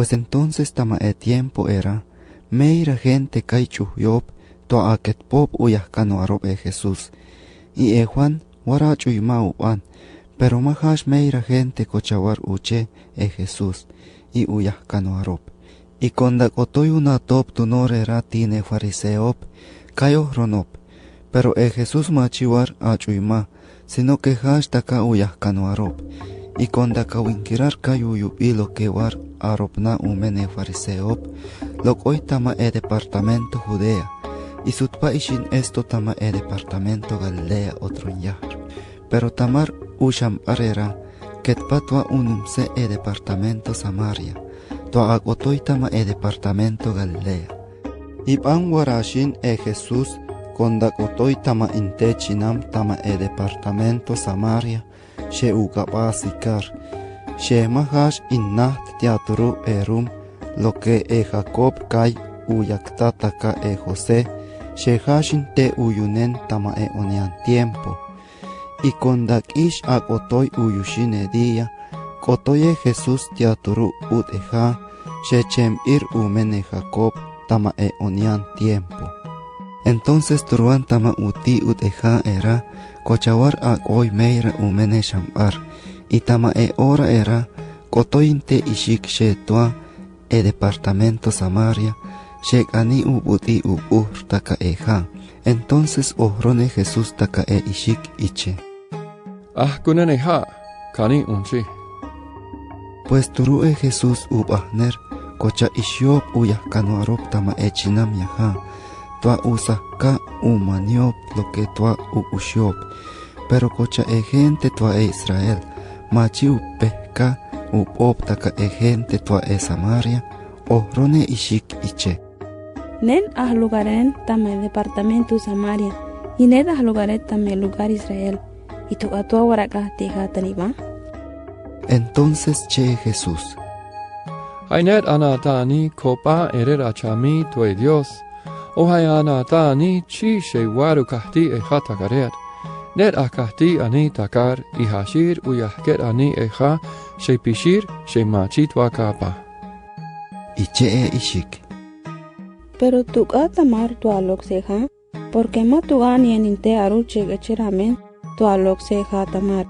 Pues entonces tamae tiempo era, meira gente kaichuhyop, toa aketpop uyahkano arop Jesús. Y Juan warachuima uan, pero mahash meira gente kochawar uche Jesús, y uyahkano arop. Y kondak otoy una top tunor era tine fariseop, kayo ronop, pero Jesús machiwar achuima, sino que hash taka uyahkano arop. Y kondak awinkirar kayo yupilo que war aropna umene fariseop, lokoy tama departamento Judea, y sutpa ishin esto tama departamento Galilea otronyar. Pero tamar usham arera, ketpatwa unumse departamento Samaria, toa agotoy tama departamento Galilea. Iban warashin Jesús, kondakotoy tama intechinam tama departamento Samaria, she ugabasikar, she mahash innaht teatru erum, lo que Jacob kai uyaktataka José, she hashin te uyunen tama onian tiempo. Y kondak ish agotoy uyushine dia, kotoye Jesús teatru uteja, she chem ir umene Jacob tama onian tiempo. Entonces turuan tama uti uteja era, kochawar agoy meira umene shamar, y tama ora era, kotoyinte ishik she toa, departamento Samaria, shek ani ubuti ubur taka eja. Entonces ohrone Jesús taka ishik iche. Kunen eja, kani unchi. Pues turue Jesús ubahner, kocha ishiop uyahkano arop tama chinam yaha, toa usaka umaniop lo que toa ushiop, pero kocha gente toa Israel, machi upehka upop taka gente toa Samaria, ohrone ishik iche. Nen ahlugaren tame departamento Samaria, y ned ahlugaret tame lugar Israel, y tu atua waraka teja taniba. Entonces che Jesús. Hainet anatani kopa erera chami tue Dios, o hay anatani chi she waru kahti hatakaret, net akahti ani takar, y hashir uyahket ani eja, she pishir, she machit wakapa. Iche ishik. Pero tu tamar tu alokseja, porque matugani en inte aruche gachiramen, tu alokseja tamar.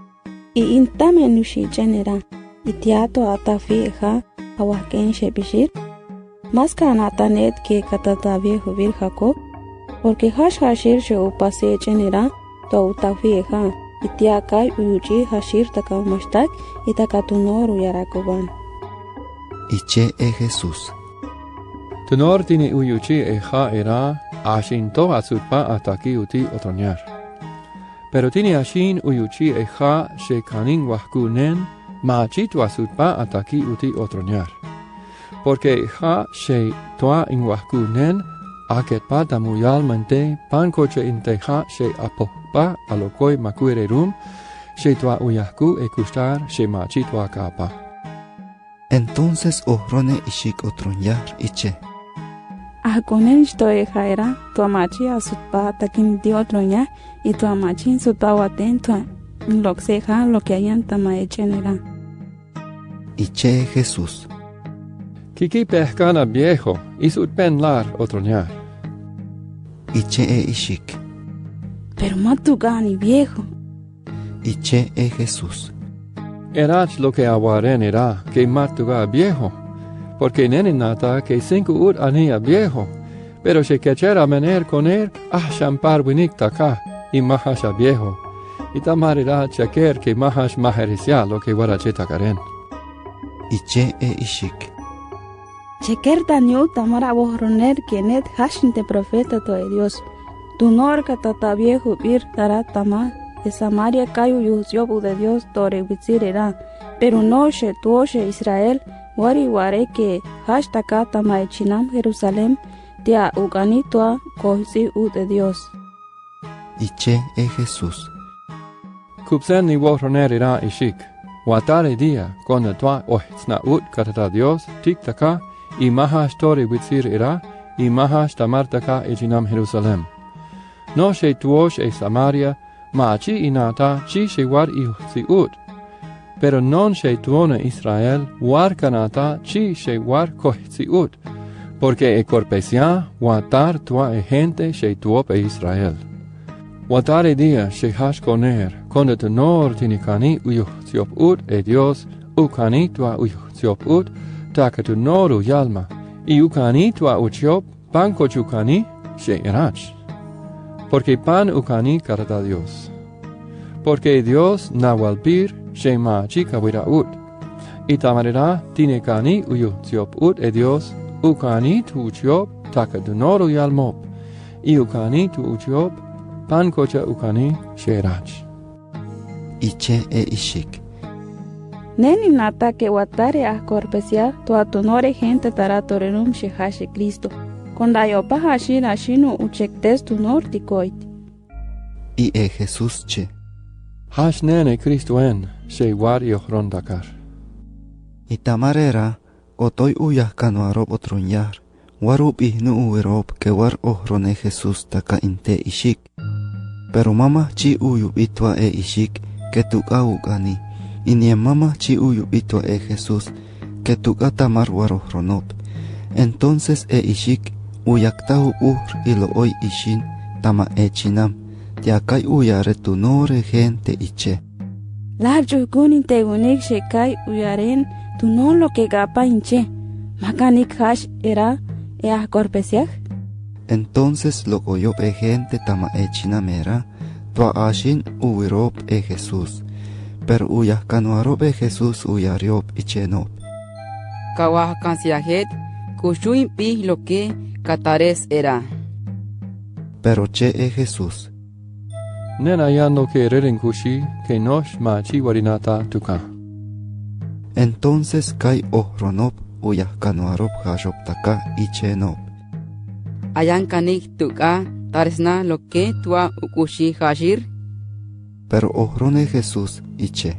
Y intame nushi genera, y tiato atafi eja, awaken shepishir. Más canatanet que catata viejo vir Jacob, porque hashir she upase genera, tu utafi eja, y tiakai uyuchi hashir takamashtak, y takatunor uyarakoban. Iche Jesús. Tunor tine uyuchi eja era, ashinto asutpa ataki uti otronyar. Pero tine ashin uyuchi eja she kanin wahkunen, machit asutpa ataki uti otronyar. Porque eja she toa in wahkunen, aketpa tamuyalmente, pankoche inteja she apohpa alokoi makuirerum, she toa uyahku ekustar she machit wakapa. Entonces ohrone ishik otronyar iche. Ahkonen shtoe jaera, tu amachi asutpa takim di otroña, y tu amachi sutpa waten tu lokseja lo que hayan tama echenera. Iche Jesús. Kiki pehkana viejo, isut penlar otroñar. Iche ishik. Pero matugani viejo. Iche Jesús. Erach lo que aguaren era, que matuga viejo, porque nene nata que 5 anía viejo, pero se quechera mener con él, shampar winik taka, y mahasha viejo, y tamarira chaker que mahash maherisia lo que waracheta karen. Iche ishik. Cheker daniel tamara bohroner quienet hashinte profeta to Dios, tu nor katata viejo vir taratama, de Samaria kayu yusyobu de Dios tore witzirera, pero no she tuoshe Israel, wari ware que hashtaka tamaechinam Jerusalem, tia uganitoa kohisi u de Dios. Iche Jesús. Kupsen ni wohroner ira ishik, watare dia con toa ohitsna ut katata Dios, tik taka, y mahash tore witzir ira, y mahash tamartaka echinam Jerusalem. No she tuosh Samaria, Machi inata chi shewar ihsi ut. pero non she tuone Israel war kanata chi she war kohtsiut, porque e corpesia watar tua e gente she tuop e Israel. Watare dia she hash koner, konde tu nor tinikani uyuhtiop ut e Dios, ukani tua uyuhtiop ut, taka tu noru yalma, i ukani tua uchiop, panko chukani she irach. Porque pan ukani karata Dios. Porque Dios nawalpir she ma chica wira ut. I tamarera tinekani uyuhtiop ut e Dios, ukani tu uchiop, taka tu noru yalmop, i ukani tu uchiop, pan kocha ukani sherach. Iche e ishik. Neni nata que watare a corpesia tu atonore gente taratorenum shehashe Cristo. Konda yopa hashir ashinu uchektes tu nortikoit. I e Jesus che. Hash nene Cristo en, she war yohron dakar. I tamarera, otoy uyah kano arob otrunyar. Warup ihnu uwerob que war ohrone Jesus taka inte ishik. Pero mama chi uyu itwa e ishik que tuka ugani. Inie mama chi uyu itwa e Jesus que tuka tamar war ohronop. Entonces e ishik uyaktahu ilo oy ishin tama e chinam. Tiakai uyare tu nore gente iche. Labjo gunin tegunik shekai uyaren tu no lo que gapa inche. Makanik hash era e a corpesiach. Entonces lo oyó e gente tama e chinamera, tua ashin uwirop e Jesús. Pero uyah kanuarop e Jesús uyariop ichenop. Kawah kansiajet, kushuin pi lo que catares era. Pero che e Jesús. Nena yando que reren kushi, que nosh ma chi warinata tuka. Entonces kai ohronop uyah kanuarop hashop taka ichenop. Ayan kanik tuka, taresna lo que tua ukushi hashir. Pero ohrone Jesús iche.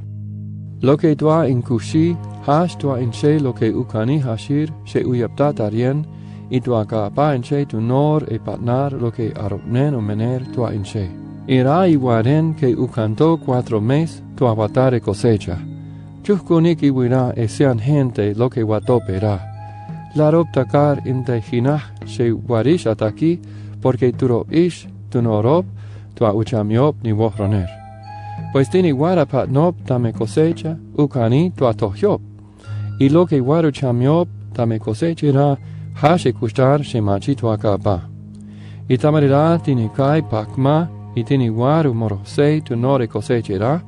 Lo que tua in kushi, hash tua in she lo que ukani hashir, she uyapta tarien, y tua kaapa in she tu nor e patnar lo que aropnen o mener tua in she. Ira iguaren que ucanto 4 mes tua watare cosecha. Chukunik iwira e sean gente lo que watopera. La rob takar inte hinah she warish ataki, porque turo ish tu norob tua uchamiop ni wohroner. Pues tini warapat nop tame cosecha, ukani tua tohyop. Y lo que waru chamiop tame cosechera, hashe kushtar shemachi tua kapa. Y tamarira tini kai pakma, y tini waru morosei tu nore cosechera,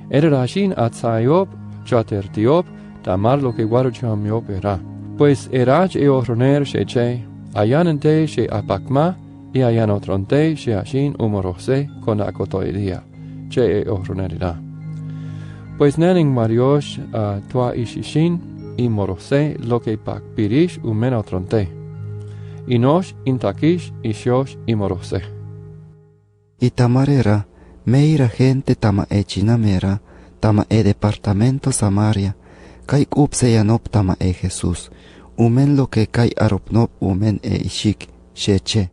erashin atzayop, chatertiop, tamar lo que waru chamiop era. Pues erach e ohroner sheche, ayanente she apakma, y ayanotronte she ashin umorose con akotoidia. Che e ohronerira. Pues nening mariosh tua ishishin y morose lo que pak pirish umenotronte. Y nosh intakish ishosh y morose. Y tamarera, meira gente tama e chinamera, tama e departamento Samaria, kai upseyanop tama e Jesús, umen lo que kai aropnop umen e ishik, sheche.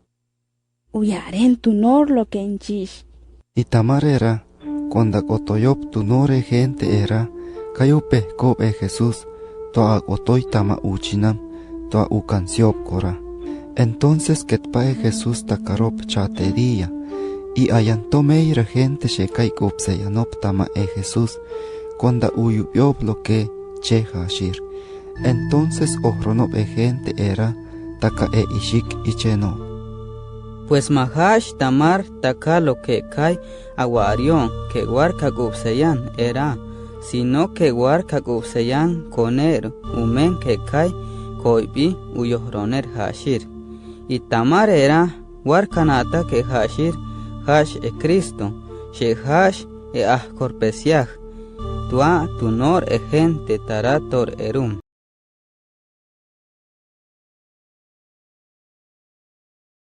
Uyaren tu nor lo que inchish. Y tamarera, cuando otoyop tu nore gente era, kayupe kob e Jesús, toa otoy tama uchinam, toa ukansiop kora. Entonces ketpae Jesús takarop chateria, y ayanto meira gente shekai kupseyanop tama e Jesús, cuando uyuyob lo que che hashir. Entonces ohronop e gente era, taka e ishik ichenop. Pues mahash tamar taka lo que kai aguarion que guarca gupseyan era, sino que guarca gupseyan coner umen que kai koibi uyohroner hashir. Y tamar era guarcanata que hashir hash e Cristo, she hash e corpesiach, tua tu nor e gente tarator erum.